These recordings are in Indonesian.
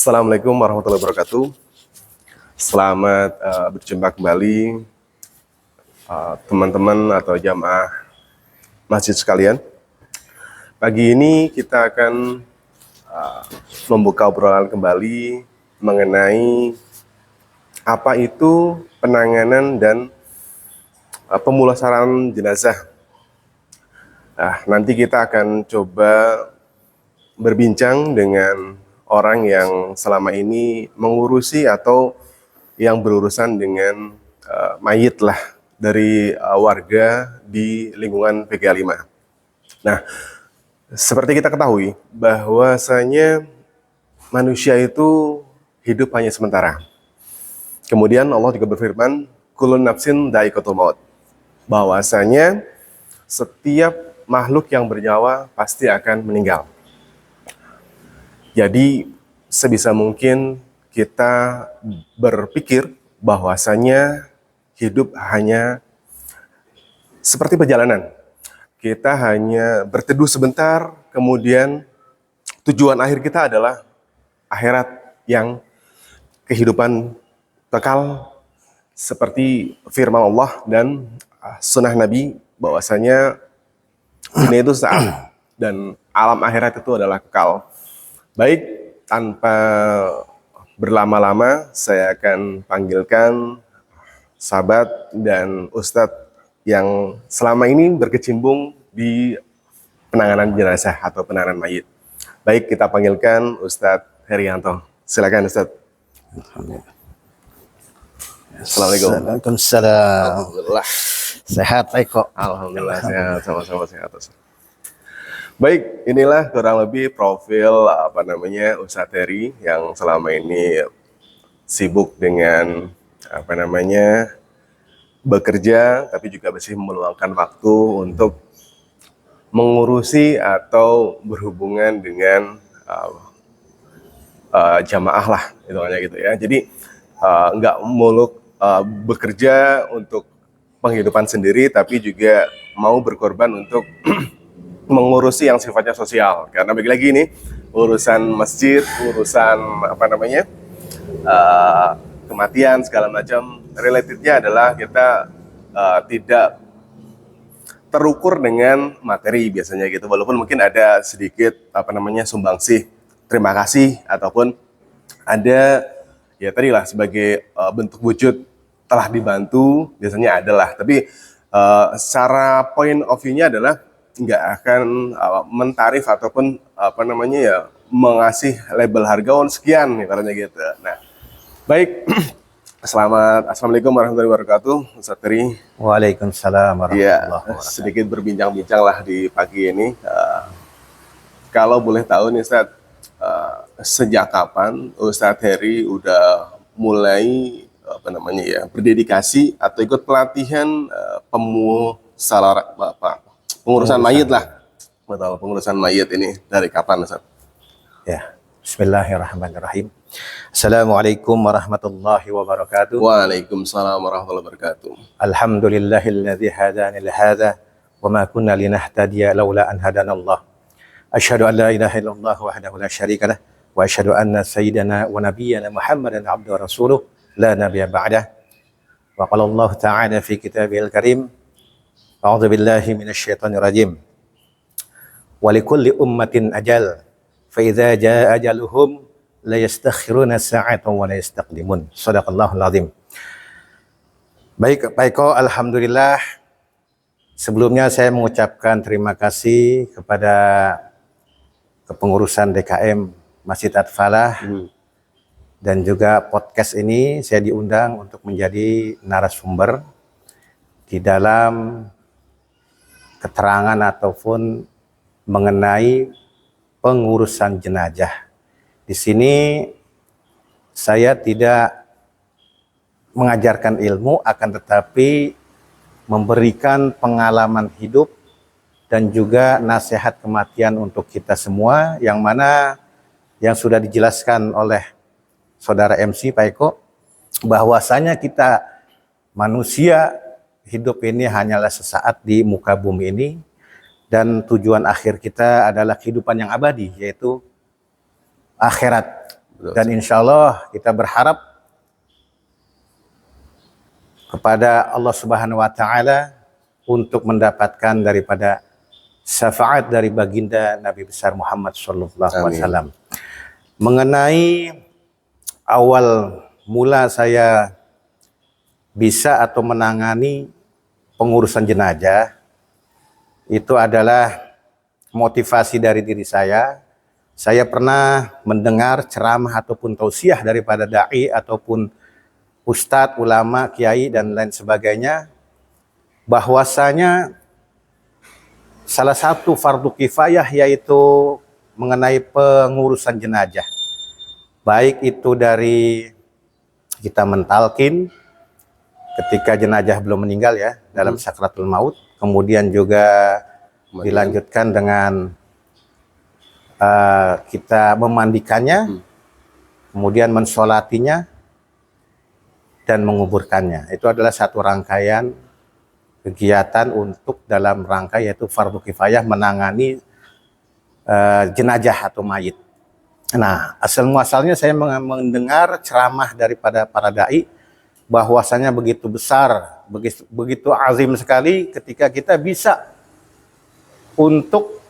Assalamualaikum warahmatullahi wabarakatuh. Selamat berjumpa kembali teman-teman atau jamaah masjid sekalian. Pagi ini kita akan membuka obrolan kembali mengenai apa itu penanganan dan pemulasaran jenazah. Nanti kita akan coba berbincang dengan orang yang selama ini mengurusi atau yang berurusan dengan mayit lah dari warga di lingkungan PGA 5. Nah, seperti kita ketahui bahwasanya manusia itu hidup hanya sementara. Kemudian Allah juga berfirman, kulun nafsin dha'iqatul maut. Bahwasanya setiap makhluk yang bernyawa pasti akan meninggal. Jadi sebisa mungkin kita berpikir bahwasanya hidup hanya seperti perjalanan. Kita hanya berteduh sebentar, kemudian tujuan akhir kita adalah akhirat yang kehidupan kekal seperti firman Allah dan sunnah Nabi bahwasanya dunia itu saat dan alam akhirat itu adalah kekal. Baik, tanpa berlama-lama saya akan panggilkan sahabat dan ustadz yang selama ini berkecimpung di penanganan jenazah atau penanganan mayit. Baik, kita panggilkan Ustadz Herianto. Silakan Ustadz. Assalamualaikum. Waalaikumsalam. Alhamdulillah. Sehat, Eko. Alhamdulillah sehat, sama-sama sehat. Baik, inilah kurang lebih profil Ustadz Heri yang selama ini sibuk dengan bekerja, tapi juga masih meluangkan waktu untuk mengurusi atau berhubungan dengan jamaah lah, itu hanya gitu ya. Jadi nggak muluk bekerja untuk penghidupan sendiri, tapi juga mau berkorban untuk mengurusi yang sifatnya sosial. Karena bagi-lagi ini urusan masjid, urusan kematian segala macam, relatednya adalah kita tidak terukur dengan materi biasanya gitu. Walaupun mungkin ada sedikit sumbangsih terima kasih ataupun ada ya tadi lah sebagai bentuk wujud telah dibantu biasanya adalah. Tapi secara point of view-nya adalah nggak akan mentarif ataupun mengasih label harga sekian ibaratnya gitu. Nah, baik. Assalamualaikum warahmatullahi wabarakatuh, Ustadz Heri. Waalaikumsalam warahmatullahi wabarakatuh. Sedikit berbincang-bincang lah di pagi ini. Kalau boleh tahu nih Ustadz, sejak kapan Ustadz Heri udah mulai berdedikasi atau ikut pelatihan pengurusan mayit lah. Betul, pengurusan mayit ini dari kapan Ustadz? Ya, bismillahirrahmanirrahim. Assalamualaikum warahmatullahi wabarakatuh. Waalaikumsalam warahmatullahi wabarakatuh. Alhamdulillahilladzi hadana li hadza wa ma kunna linahtadiya laula an hadanallah. Asyhadu an la ilaha illallah wahdahu la syarika lah wa asyhadu anna sayyidana wa nabiyyana Muhammadan abduhu wa rasuluh la nabiyya ba'dah. Wa qala Allah ta'ala fi kitabihil karim. A'udzu billahi minasyaitonir rajim. Wa likulli ummatin ajal fa idza jaa ajaluhum la yastakhiruna sa'atan wa la yastaqdimun. Shadaqallahul azim. Baik, Pak Eko, alhamdulillah. Sebelumnya saya mengucapkan terima kasih kepada kepengurusan DKM Masjid At-Falah dan juga podcast ini saya diundang untuk menjadi narasumber di dalam keterangan ataupun mengenai pengurusan jenazah. Di sini saya tidak mengajarkan ilmu, akan tetapi memberikan pengalaman hidup dan juga nasihat kematian untuk kita semua, yang mana yang sudah dijelaskan oleh saudara MC Pak Eko, bahwasanya kita manusia hidup ini hanyalah sesaat di muka bumi ini, dan tujuan akhir kita adalah kehidupan yang abadi, yaitu akhirat. Dan insya Allah kita berharap kepada Allah Subhanahu wa Ta'ala untuk mendapatkan daripada syafaat dari baginda Nabi besar Muhammad sallallahu alaihi wasallam. Mengenai awal mula saya bisa atau menangani pengurusan jenazah, itu adalah motivasi dari diri saya. Saya pernah mendengar ceramah ataupun tausiah daripada dai ataupun ustadz, ulama, kiai dan lain sebagainya, bahwasanya salah satu fardu kifayah yaitu mengenai pengurusan jenazah. Baik itu dari kita mentalkin ketika jenazah belum meninggal ya, dalam sakratul maut, kemudian juga dilanjutkan dengan kita memandikannya, kemudian mensolatinya dan menguburkannya. Itu adalah satu rangkaian kegiatan untuk dalam rangka yaitu fardu kifayah menangani jenazah atau mayit. Nah, asal muasalnya saya mendengar ceramah daripada para dai bahwasanya begitu besar, begitu azim sekali ketika kita bisa untuk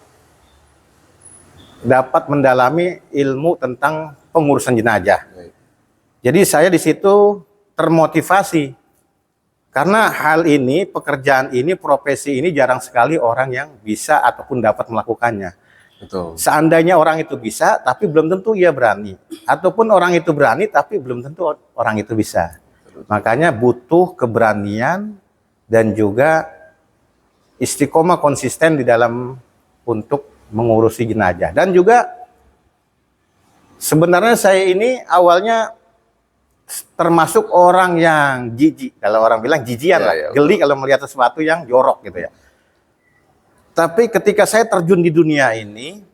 dapat mendalami ilmu tentang pengurusan jenazah. Jadi saya di situ termotivasi karena hal ini, pekerjaan ini, profesi ini jarang sekali orang yang bisa ataupun dapat melakukannya. Betul. Seandainya orang itu bisa, tapi belum tentu ia berani. Ataupun orang itu berani, tapi belum tentu orang itu bisa. Makanya butuh keberanian dan juga istiqomah konsisten di dalam untuk mengurusi jenazah. Dan juga sebenarnya saya ini awalnya termasuk orang yang jijik, kalau orang bilang jijian lah, geli kalau melihat sesuatu yang jorok gitu ya. Tapi ketika saya terjun di dunia ini,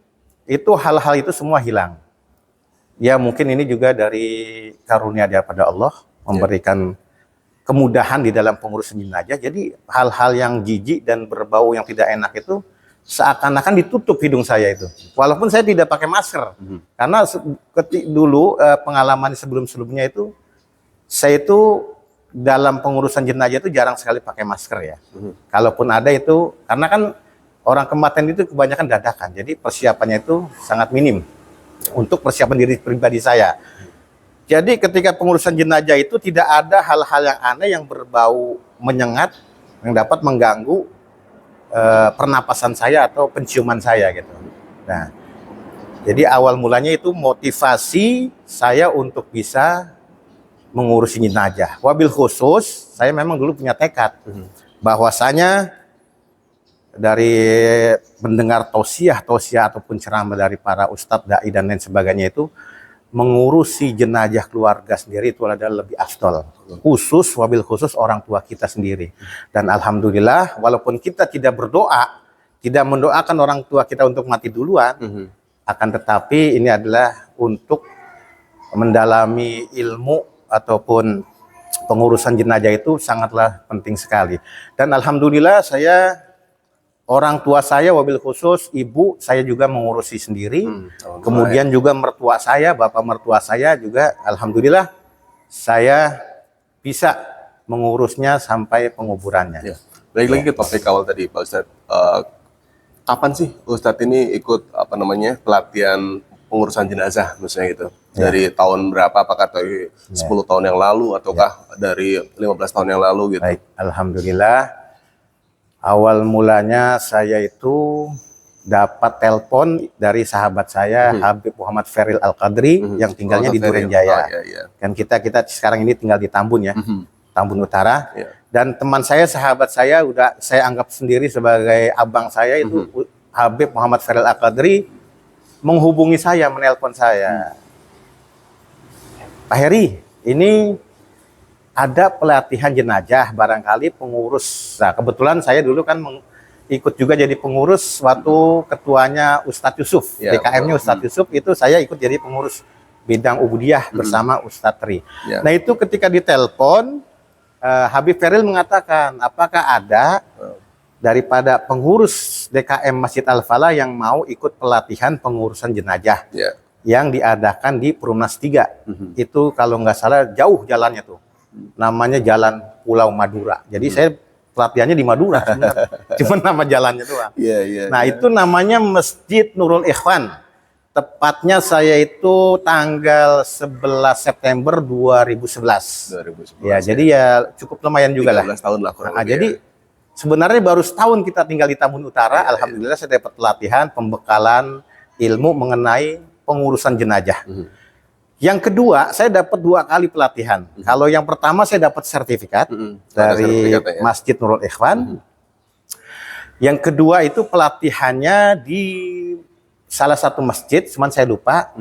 itu hal-hal itu semua hilang. Ya mungkin ini juga dari karunia daripada Allah memberikan kemudahan di dalam pengurusan jenazah. Jadi hal-hal yang jijik dan berbau yang tidak enak itu seakan-akan ditutup hidung saya itu. Walaupun saya tidak pakai masker. Karena dulu pengalaman sebelum-sebelumnya itu saya itu dalam pengurusan jenazah itu jarang sekali pakai masker ya. Kalaupun ada itu karena kan orang kematian itu kebanyakan dadakan. Jadi persiapannya itu sangat minim untuk persiapan diri pribadi saya. Jadi ketika pengurusan jenazah itu tidak ada hal-hal yang aneh yang berbau menyengat yang dapat mengganggu pernapasan saya atau penciuman saya gitu. Nah, jadi awal mulanya itu motivasi saya untuk bisa mengurusi jenazah. Wabil khusus, saya memang dulu punya tekad bahwasanya dari mendengar tausiah ataupun ceramah dari para ustadz, dai dan lain sebagainya itu mengurusi jenazah keluarga sendiri itu adalah lebih afdal. Khusus, wabil khusus orang tua kita sendiri. Dan alhamdulillah, walaupun kita tidak berdoa, tidak mendoakan orang tua kita untuk mati duluan, akan tetapi ini adalah untuk mendalami ilmu ataupun pengurusan jenazah itu sangatlah penting sekali. Dan alhamdulillah orang tua saya wabil khusus ibu saya juga mengurusi sendiri. Kemudian juga mertua saya, bapak mertua saya juga alhamdulillah saya bisa mengurusnya sampai penguburannya. Ya. Balik lagi ke topik awal tadi Pak Ustadz. Kapan sih Ustadz ini ikut pelatihan pengurusan jenazah misalnya gitu? Dari tahun berapa? Apakah dari 10 tahun yang lalu ataukah dari 15 tahun yang lalu gitu? Baik, alhamdulillah. Awal mulanya saya itu dapat telepon dari sahabat saya Habib Muhammad Feril Al-Qadri yang tinggalnya di Durenjaya. Kan kita sekarang ini tinggal di Tambun ya, Tambun Utara. Dan teman saya, sahabat saya udah saya anggap sendiri sebagai abang saya itu Habib Muhammad Feril Al-Qadri menghubungi saya, menelpon saya. Pak Heri, ini ada pelatihan jenazah, barangkali pengurus. Nah, kebetulan saya dulu kan ikut juga jadi pengurus waktu ketuanya Ustadz Yusuf, DKM-nya Ustadz Yusuf, itu saya ikut jadi pengurus bidang Ubudiyah bersama Ustadz Tri. Nah itu ketika ditelepon, Habib Feril mengatakan, apakah ada daripada pengurus DKM Masjid Al-Falah yang mau ikut pelatihan pengurusan jenazah? yang diadakan di Perumnas 3. Itu kalau nggak salah jauh jalannya tuh. Namanya Jalan Pulau Madura. Jadi saya pelatihannya di Madura sebenarnya. Cuma nama jalannya doang. Nah, itu namanya Masjid Nurul Ikhwan. Tepatnya saya itu tanggal 11 September 2011. 2011. Ya, jadi ya cukup lumayan juga lah. 13 tahun lah kurang Nah, lebih jadi sebenarnya baru setahun kita tinggal di Tambun Utara. Alhamdulillah saya dapat pelatihan, pembekalan ilmu mengenai pengurusan jenazah. Yang kedua, saya dapat 2 kali pelatihan. Kalau yang pertama saya dapat sertifikat dari Masjid Nurul Ikhwan. Yang kedua itu pelatihannya di salah satu masjid, cuman saya lupa,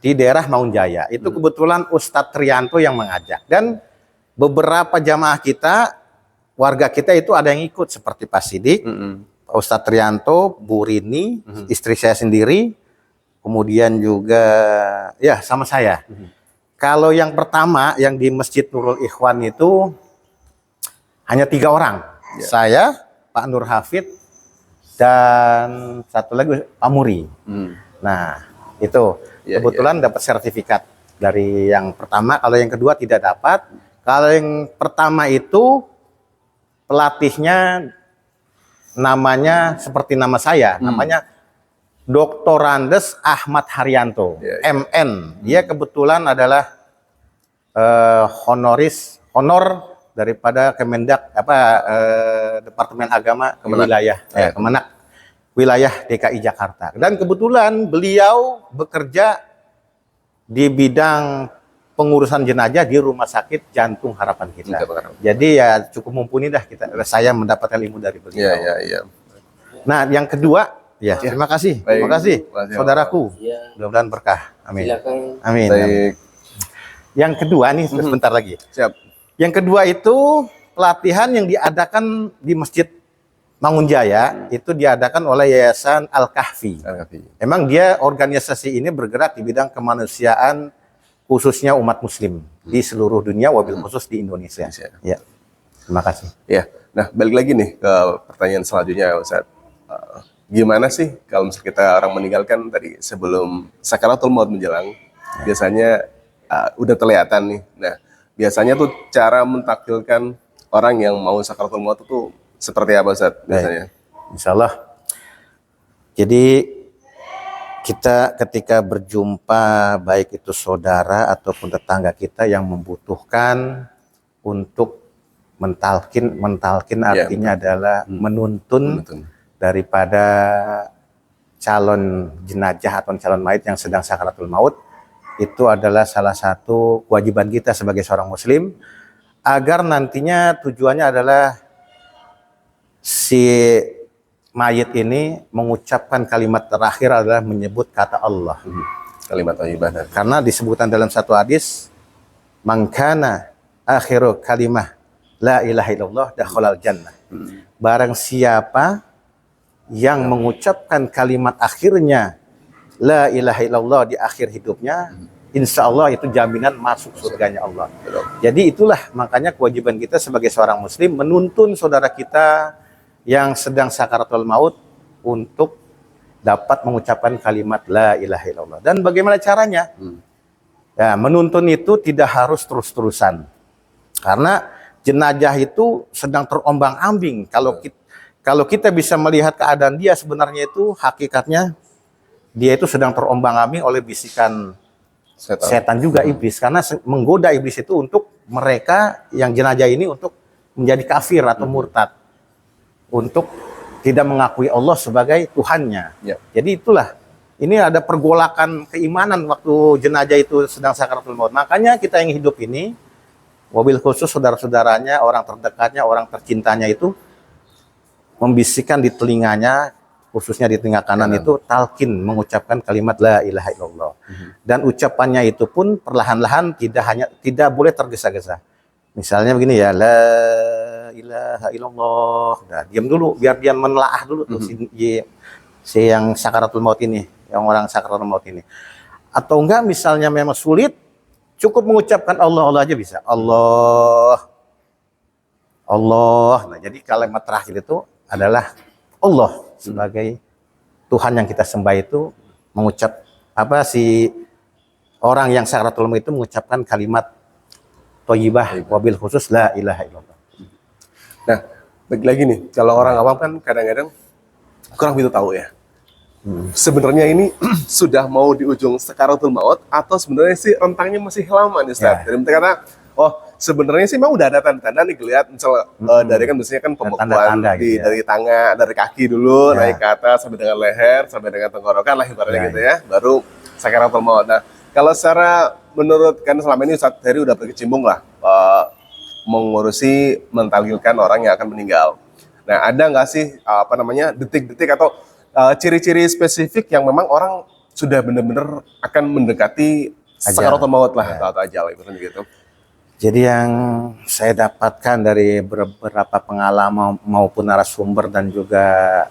di daerah Maunjaya. Itu kebetulan Ustadz Trianto yang mengajak. Dan beberapa jamaah kita, warga kita itu ada yang ikut seperti Pak Sidik, Pak Ustadz Trianto, Bu Rini, istri saya sendiri, kemudian juga ya sama saya. Kalau yang pertama yang di Masjid Nurul Ikhwan itu hanya 3 orang. Saya, Pak Nur Hafid, dan satu lagi Pak Muri. Nah, itu kebetulan dapat sertifikat dari yang pertama. Kalau yang kedua tidak dapat. Kalau yang pertama itu pelatihnya namanya seperti nama saya, namanya Dr. Andes Ahmad Haryanto, MN. Dia kebetulan adalah honor daripada Kemendak Departemen Agama Kemenak wilayah DKI Jakarta. Dan kebetulan beliau bekerja di bidang pengurusan jenazah di Rumah Sakit Jantung Harapan kita. Jadi ya cukup mumpuni dah saya mendapatkan ilmu dari beliau. Nah, yang kedua, terima kasih. Terima kasih saudaraku. Mudah-mudahan berkah. Amin. Amin. Baik. Yang kedua nih sebentar lagi. Siap. Yang kedua itu pelatihan yang diadakan di Masjid Mangunjaya, itu diadakan oleh Yayasan Al-Kahfi. Emang dia organisasi ini bergerak di bidang kemanusiaan khususnya umat muslim di seluruh dunia, wabil khusus di Indonesia. Ya. Terima kasih. Ya. Nah, balik lagi nih ke pertanyaan selanjutnya, Ustaz. Gimana sih kalau misalnya kita orang meninggalkan tadi sebelum sakaratul maut menjelang, biasanya udah kelihatan nih. Nah, biasanya tuh cara mentakdirkan orang yang mau sakaratul maut itu seperti apa, Ustaz, biasanya? Insya Allah. Jadi kita ketika berjumpa baik itu saudara ataupun tetangga kita yang membutuhkan untuk mentalkin artinya adalah menuntun daripada calon jenazah atau calon mayit yang sedang sakaratul maut. Itu adalah salah satu kewajiban kita sebagai seorang muslim, agar nantinya tujuannya adalah si mayit ini mengucapkan kalimat terakhir adalah menyebut kata Allah. Kalimat thayyibah. Karena disebutkan dalam satu hadis, "Man kana akhiru kalimah la ilaha illallah dakhalal jannah." Barang siapa yang mengucapkan kalimat akhirnya la ilaha illallah di akhir hidupnya, insya Allah itu jaminan masuk surganya Allah. Jadi itulah makanya kewajiban kita sebagai seorang muslim menuntun saudara kita yang sedang sakaratul maut untuk dapat mengucapkan kalimat la ilaha illallah. Dan bagaimana caranya? Ya, menuntun itu tidak harus terus-terusan. Karena jenazah itu sedang terombang-ambing. Kalau kita bisa melihat keadaan dia sebenarnya itu hakikatnya dia itu sedang terombang-ambing oleh bisikan setan juga, iblis. Karena menggoda iblis itu untuk mereka yang jenazah ini untuk menjadi kafir atau murtad. Untuk tidak mengakui Allah sebagai Tuhannya. Jadi itulah, ini ada pergolakan keimanan waktu jenazah itu sedang sakaratul maut. Makanya kita yang hidup ini, wabil khusus saudara-saudaranya, orang terdekatnya, orang tercintanya itu membisikkan di telinganya, khususnya di telinga kanan itu talqin, mengucapkan kalimat la ilaha illallah. Dan ucapannya itu pun perlahan-lahan, tidak boleh tergesa-gesa. Misalnya begini ya, la ilaha illallah. Nah, diam dulu biar dia menelaah dulu tuh si yang sakaratul maut ini, yang orang sakaratul maut ini. Atau enggak misalnya memang sulit, cukup mengucapkan Allah aja bisa. Allah. Nah, jadi kalimat terakhir itu adalah Allah sebagai Tuhan yang kita sembah itu, mengucap apa si orang yang sakaratul maut itu mengucapkan kalimat thayyibah wabil khusus la ilaha illallah. Nah, balik lagi nih, kalau orang awam kan kadang-kadang kurang begitu tahu ya. Sebenarnya ini sudah mau di ujung sakaratul maut atau sebenarnya sih rentangnya masih lama nih Ustaz. Ya. Jadi karena sebenarnya sih memang udah ada tanda-tanda nih kelihatan misal dari kan biasanya kan pembekuan tanda-tanda gitu ya. dari tangan, dari kaki dulu Ya. naik ke atas sampai dengan leher, sampai dengan tenggorokan lah ibaratnya Ya, gitu ya. Baru sakaratul maut. Nah, kalau secara menurut kan selama ini Ustaz Heri udah berkecimpung lah mengurusi mentalilkan orang yang akan meninggal. Nah, ada nggak sih apa namanya detik-detik atau ciri-ciri spesifik yang memang orang sudah benar-benar akan mendekati sakaratul maut lah atau ajal gitu. Jadi yang saya dapatkan dari beberapa pengalaman maupun narasumber dan juga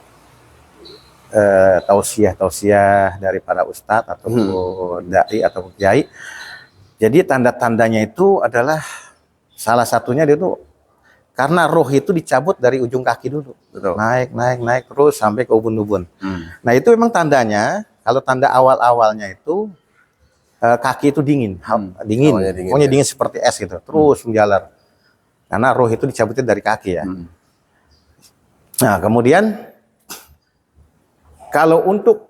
tausiah dari para ustadz atau dai atau kiai. Jadi tanda-tandanya itu adalah salah satunya dia tuh karena roh itu dicabut dari ujung kaki dulu. Betul. Naik terus sampai ke ubun-ubun. Nah, itu memang tandanya, kalau tanda awal-awalnya itu kaki itu dingin. Pokoknya dingin seperti es gitu. Terus menjalar. Karena roh itu dicabutnya dari kaki ya. Nah, kemudian kalau untuk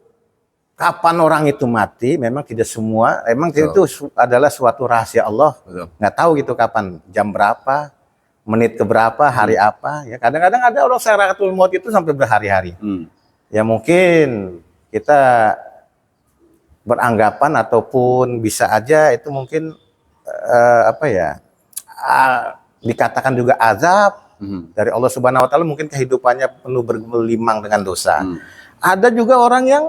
kapan orang itu mati, memang tidak semua, memang itu adalah suatu rahasia Allah. Nggak tahu gitu kapan, jam berapa, menit keberapa, hari apa. Ya kadang-kadang ada orang sakaratul maut itu sampai berhari-hari. Ya mungkin kita beranggapan ataupun bisa aja itu mungkin dikatakan juga azab dari Allah Subhanahu Wa Taala. Mungkin kehidupannya penuh bergelimang dengan dosa. Ada juga orang yang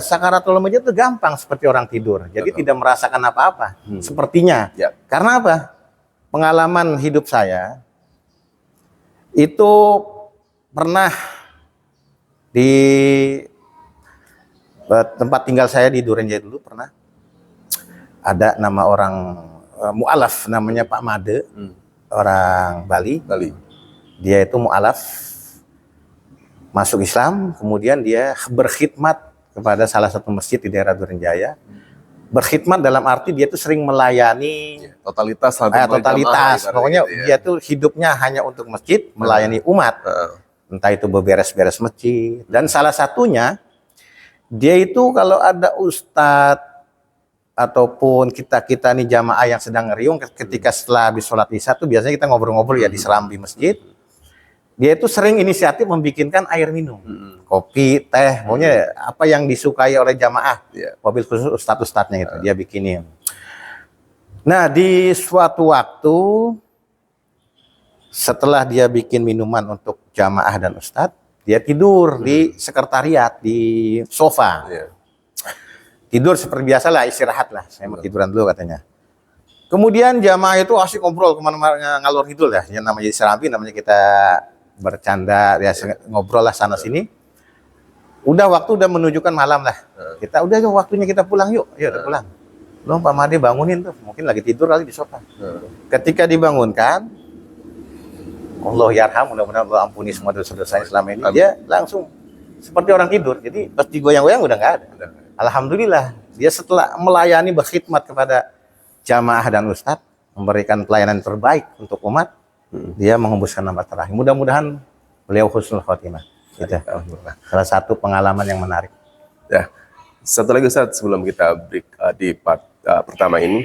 sakaratul maut itu gampang seperti orang tidur. Jadi tidak merasakan apa-apa. Sepertinya. Ya. Karena apa? Pengalaman hidup saya itu pernah di tempat tinggal saya di Durenjaya dulu pernah ada nama orang mu'alaf namanya Pak Made, orang Bali. Dia itu mu'alaf masuk Islam, kemudian dia berkhidmat kepada salah satu masjid di daerah Durenjaya. Berkhidmat dalam arti dia itu sering melayani totalitas, pokoknya gitu ya. Dia tuh hidupnya hanya untuk masjid, melayani umat. Entah itu beberes-beres masjid. Dan salah satunya dia itu kalau ada ustadz ataupun kita nih jamaah yang sedang ngeriung ketika setelah habis sholat isya tuh biasanya kita ngobrol-ngobrol ya di serambi masjid. Dia itu sering inisiatif membikinkan air minum, kopi, teh, pokoknya apa yang disukai oleh jamaah. Mobil khusus ustadz-ustadznya itu dia bikinin. Nah, di suatu waktu setelah dia bikin minuman untuk jamaah dan ustadz, dia tidur di sekretariat di sofa. Tidur seperti biasa lah, istirahat lah. Saya mau tiduran dulu katanya. Kemudian jamaah itu asik ngobrol kemana-mana ngalor ngidul ya. Yang namanya serambi, namanya kita bercanda ya, ngobrol lah sana sini. Waktu udah menunjukkan malam lah. Kita udah waktunya kita pulang yuk. Ayo udah pulang. Belum Pak Made bangunin tuh, mungkin lagi tidur kali di sofa. Ketika dibangunkan, Allah yarham, mudah-mudahan Allah ampuni semua dosa-dosanya selama ini. Dia langsung seperti orang tidur. Jadi pas digoyang-goyang udah nggak ada. Alhamdulillah, dia setelah melayani berkhidmat kepada jamaah dan ustadz, memberikan pelayanan terbaik untuk umat, dia menghembuskan nafas terakhir. Mudah-mudahan beliau husnul khotimah. Gitu. Salah satu pengalaman yang menarik. Ya, satu lagi Ustaz sebelum kita break di part pertama ini,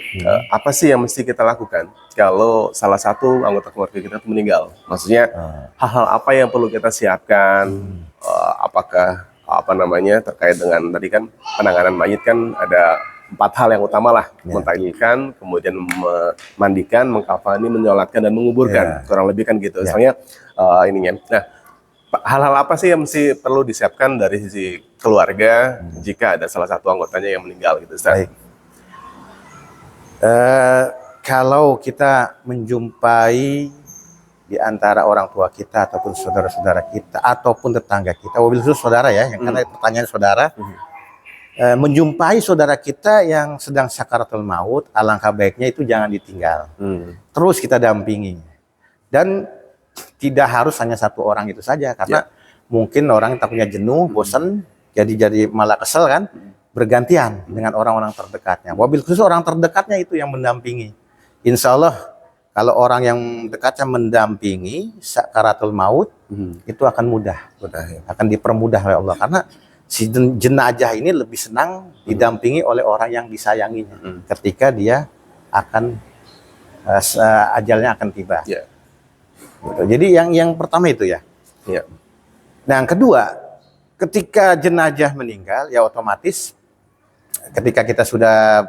apa sih yang mesti kita lakukan kalau salah satu anggota keluarga kita itu meninggal? Maksudnya hal-hal apa yang perlu kita siapkan? Apakah terkait dengan tadi kan penanganan mayit kan ada 4 hal yang utama lah, mentahlilkan, kemudian memandikan, mengkafani, menyolatkan dan menguburkan, kurang lebih kan gitu. Misalnya ininya. Nah, hal-hal apa sih yang mesti perlu disiapkan dari sisi keluarga jika ada salah satu anggotanya yang meninggal gitu, Ustaz? Kalau kita menjumpai di antara orang tua kita ataupun saudara-saudara kita ataupun tetangga kita, wabil khusus saudara ya, yang karena pertanyaan saudara, menjumpai saudara kita yang sedang sakaratul maut, alangkah baiknya itu jangan ditinggal. Terus kita dampingi. Dan tidak harus hanya satu orang itu saja, karena mungkin orang takutnya jenuh, bosan, jadi malah kesel kan. bergantian dengan orang-orang terdekatnya. Wabil khusus orang terdekatnya itu yang mendampingi. Insya Allah kalau orang yang dekatnya mendampingi sakaratul maut, itu akan mudah, Ya. akan dipermudah oleh Allah. Karena si jenazah ini lebih senang didampingi oleh orang yang disayanginya ketika dia akan ajalnya akan tiba. Ya. Gitu. Jadi yang pertama itu ya. Ya. Nah, yang kedua, ketika jenazah meninggal, ya otomatis ketika kita sudah,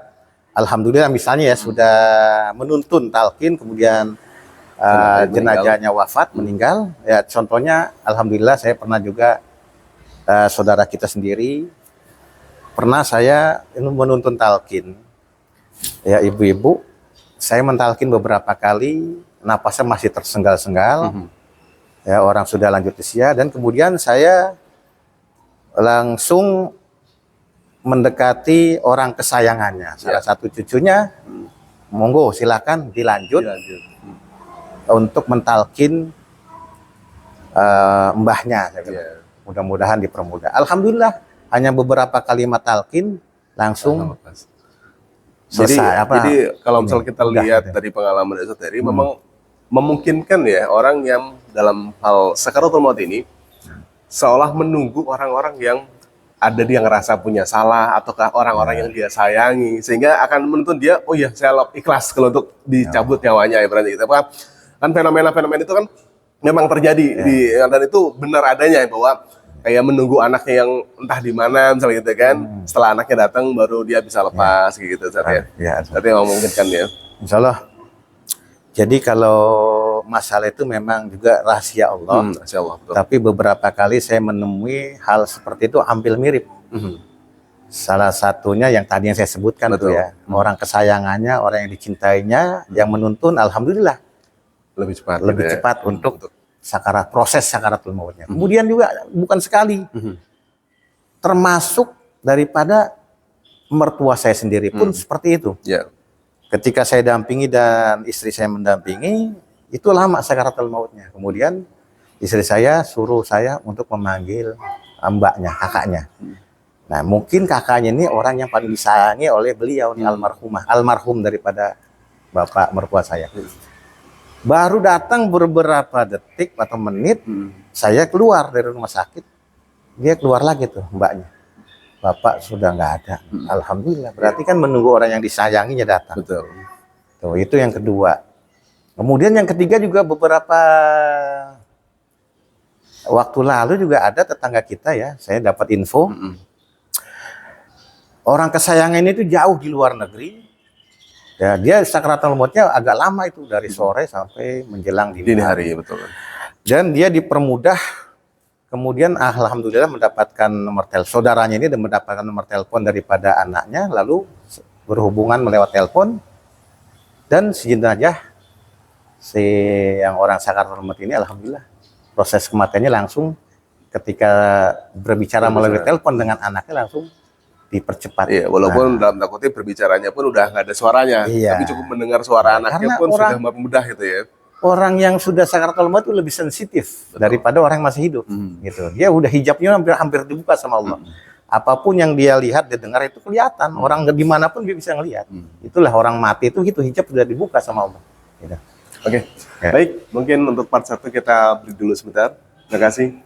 alhamdulillah misalnya ya sudah menuntun talqin, kemudian jenazahnya wafat, meninggal, ya contohnya, alhamdulillah saya pernah juga saudara kita sendiri, pernah saya menuntun talqin, ya ibu-ibu, saya mentalkin beberapa kali, napasnya masih tersenggal-senggal, ya orang sudah lanjut usia, dan kemudian saya langsung mendekati orang kesayangannya, salah satu cucunya, monggo silakan dilanjut. Untuk mentalkin mbahnya, saya bilang. Mudah-mudahan dipermudah. Alhamdulillah hanya beberapa kalimat talqin langsung selesai. Jadi kalau misalnya kita lihat dari pengalaman Ustaz Heri, memang memungkinkan ya orang yang dalam hal sakaratul maut ini seolah menunggu orang-orang yang ada dia ngerasa punya salah ataukah orang-orang yang dia sayangi sehingga akan menuntun dia, oh ya saya ikhlas kalau untuk dicabut nyawanya, ya berarti itu kan fenomena-fenomena itu kan memang terjadi dan itu benar adanya ya, bahwa kayak menunggu anaknya yang entah di mana misalnya gitu kan, setelah anaknya datang baru dia bisa lepas kayak gitu Ustaz ya. Berarti memungkinkan ya. Insya Allah. Jadi kalau masalah itu memang juga rahasia Allah. Masya Allah, betul. Tapi beberapa kali saya menemui hal seperti itu hampir mirip. Salah satunya yang tadi yang saya sebutkan itu ya, orang kesayangannya, orang yang dicintainya, yang menuntun, alhamdulillah lebih cepat, lebih cepat untuk proses sakaratul mautnya. Kemudian juga bukan sekali, termasuk daripada mertua saya sendiri pun seperti itu. Ketika saya dampingi dan istri saya mendampingi, itu lama sakaratul mautnya. Kemudian istri saya suruh saya untuk memanggil mbaknya, kakaknya. Nah, mungkin kakaknya ini orang yang paling disayangi oleh beliau nih, almarhum daripada bapak mertua saya. Baru datang beberapa detik atau menit, saya keluar dari rumah sakit, dia keluar lagi tuh mbaknya. Bapak sudah nggak ada. Alhamdulillah. Berarti kan menunggu orang yang disayanginya datang. Betul. Tuh, itu yang kedua. Kemudian yang ketiga juga beberapa waktu lalu juga ada tetangga kita ya, saya dapat info. Orang kesayangannya itu jauh di luar negeri. Ya, dia sakaratul mautnya agak lama itu, dari sore sampai menjelang dini hari. Betul. Dan dia dipermudah. Kemudian alhamdulillah mendapatkan nomor telepon, saudaranya ini mendapatkan nomor telepon daripada anaknya, lalu berhubungan melewat telepon, dan si jenazah si yang orang sakaratul maut ini alhamdulillah proses kematiannya langsung ketika berbicara melalui telepon dengan anaknya langsung dipercepat. Iya, walaupun dalam tanda kutip berbicaranya pun udah nggak ada suaranya, tapi cukup mendengar suara anaknya pun sudah mudah gitu ya. Orang yang sudah sakaratul maut itu lebih sensitif daripada orang yang masih hidup. Gitu. Dia udah hijabnya hampir dibuka sama Allah. Apapun yang dia lihat, dia dengar itu kelihatan. Orang dimanapun dia bisa ngelihat. Itulah orang mati itu hijab sudah dibuka sama Allah. Gitu. Oke. Baik, mungkin untuk part 1 kita break dulu sebentar. Terima kasih.